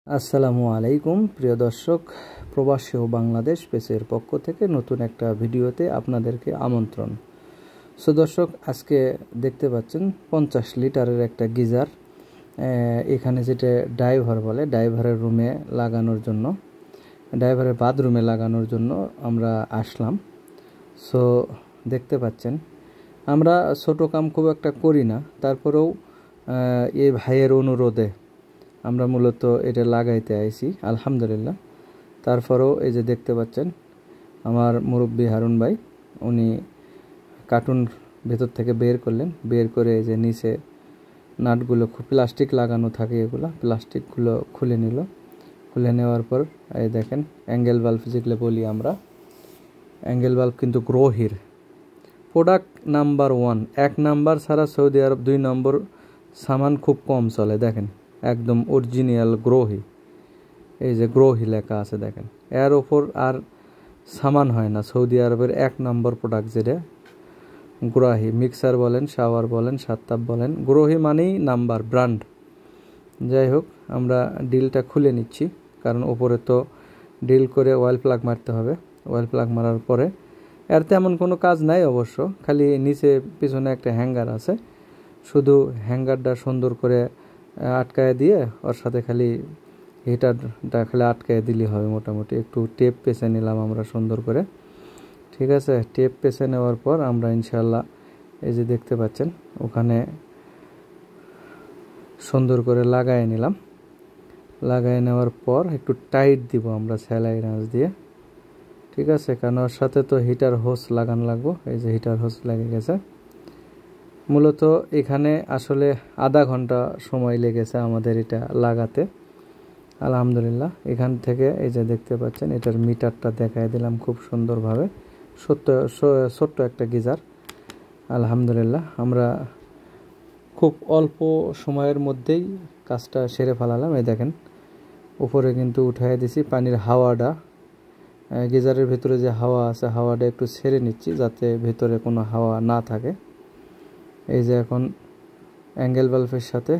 আসসালামু আলাইকুম প্রিয় দর্শক, প্রবাসী ও বাংলাদেশ পেজের পক্ষ থেকে নতুন একটা ভিডিওতে আপনাদেরকে আমন্ত্রণ। সো দর্শক, আজকে দেখতে পাচ্ছেন 50 লিটারের একটা গিজার এখানে, যেটা ড্রাইভার বলে, ড্রাইভারের রুমে লাগানোর জন্য, ড্রাইভারের বাথরুমে লাগানোর জন্য আমরা আসলাম। সো দেখতে পাচ্ছেন, আমরা ছোটো কাম খুব একটা করি না, তারপরেও এই ভাইয়ের অনুরোধে আমরা মূলত এটা লাগাইতে আইছি আলহামদুলিল্লাহ। তারপরেও এই যে দেখতে পাচ্ছেন আমার মুরব্বী হারুন ভাই, উনি কার্টুন ভেতর থেকে বের করলেন, বের করে এই যে নিচে নাটগুলো প্লাস্টিক লাগানো থাকে, এগুলো প্লাস্টিকগুলো খুলে নিল। খুলে নেওয়ার পর এই দেখেন অ্যাঙ্গেল বাল্ব যেগুলো বলি আমরা, অ্যাঙ্গেল বাল্ব কিন্তু গ্রোহির প্রোডাক্ট নাম্বার 1, 1 নাম্বার ছাড়া সৌদি আরব 2 নম্বর সামান খুব কম চলে। দেখেন একদম অরিজিনাল গ্রোহি, এই যে গ্রোহি লেখা আছে দেখেন, এর ওপর আর সামান হয় না। সৌদি আরবের 1 নম্বর প্রোডাক্ট যেটা গ্রোহি, মিক্সার বলেন, শাওয়ার বলেন, সাত্তাব বলেন, গ্রোহি মানেই নাম্বার ব্র্যান্ড। যাই হোক, আমরা ডিলটা খুলে নিচ্ছি, কারণ ওপরে তো ডিল করে অয়েল প্লাগ মারতে হবে। অয়েল প্লাগ মারার পরে এর তেমন কোনো কাজ নাই অবশ্য, খালি নিচে পিছনে একটা হ্যাঙ্গার আছে, শুধু হ্যাঙ্গারটা সুন্দর করে আটকায় দিয়ে ওর সাথে খালি হিটারটা খালি আটকায় দিলেই হবে। মোটামুটি একটু টেপ পেঁচে নিলাম আমরা সুন্দর করে, ঠিক আছে। টেপ পেঁচে নেওয়ার পর আমরা ইনশাল্লাহ এই যে দেখতে পাচ্ছেন ওখানে সুন্দর করে লাগায় নিলাম। লাগায় নেওয়ার পর একটু টাইট দিব আমরা সেলাই রাঁচ দিয়ে, ঠিক আছে, কারণ ওর সাথে তো হিটার হোস লাগানো লাগবো। এই যে হিটার হোস লেগে গেছে। মূলত এখানে আসলে আধা ঘন্টা সময় লেগেছে আমাদের এটা লাগাতে আলহামদুলিল্লাহ। এখান থেকে এই যে দেখতে পাচ্ছেন এটার মিটারটা দেখায় দিলাম খুব সুন্দরভাবে। ছোট্ট একটা গিজার আলহামদুলিল্লাহ। আমরা খুব অল্প সময়ের মধ্যেই কাজটা সেরে ফেলালাম। এই দেখেন উপরে কিন্তু উঠাই দিছি পানির হাওয়াটা, গিজারের ভিতরে যে হাওয়া আছে হাওয়াটা একটু ছেড়ে নিচ্ছি যাতে ভিতরে কোনো হাওয়া না থাকে। এই যে এখন অ্যাঙ্গেল বাল্বের সাথে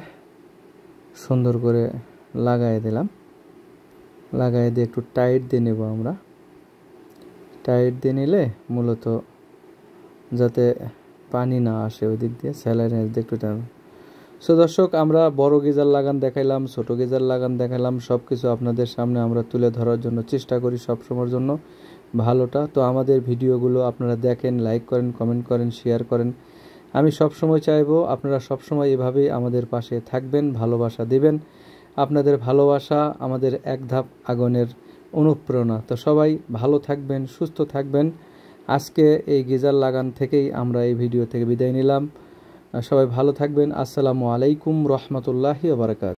সুন্দর করে লাগাই দিলাম। লাগাই দিয়ে একটু টাইট দিয়ে নেব আমরা। টাইট দিয়ে নিলে মূলত যাতে পানি না আসে ওই দিক দিয়ে, স্যালাইন দিয়ে একটু টান। সো দর্শক, আমরা বড় গিজার লাগান দেখাইলাম, ছোট গিজার লাগান দেখাইলাম, সব কিছু আপনাদের সামনে আমরা তুলে ধরার জন্য চেষ্টা করি সবসময়ের জন্য ভালোটা। তো আমাদের ভিডিওগুলো আপনারা দেখেন, লাইক করেন, কমেন্ট করেন, শেয়ার করেন। আমি সবসময় চাইবো আপনারা সবসময় এভাবেই আমাদের পাশে থাকবেন, ভালোবাসা দিবেন। আপনাদের ভালোবাসা আমাদের এক ধাপ আগুনের অনুপ্রেরণা। তো সবাই ভালো থাকবেন, সুস্থ থাকবেন। আজকে এই গিজার লাগান থেকেই আমরা এই ভিডিও থেকে বিদায় নিলাম। সবাই ভালো থাকবেন। আসসালামু আলাইকুম রহমতুল্লাহি ওয়া বারাকাতুহু।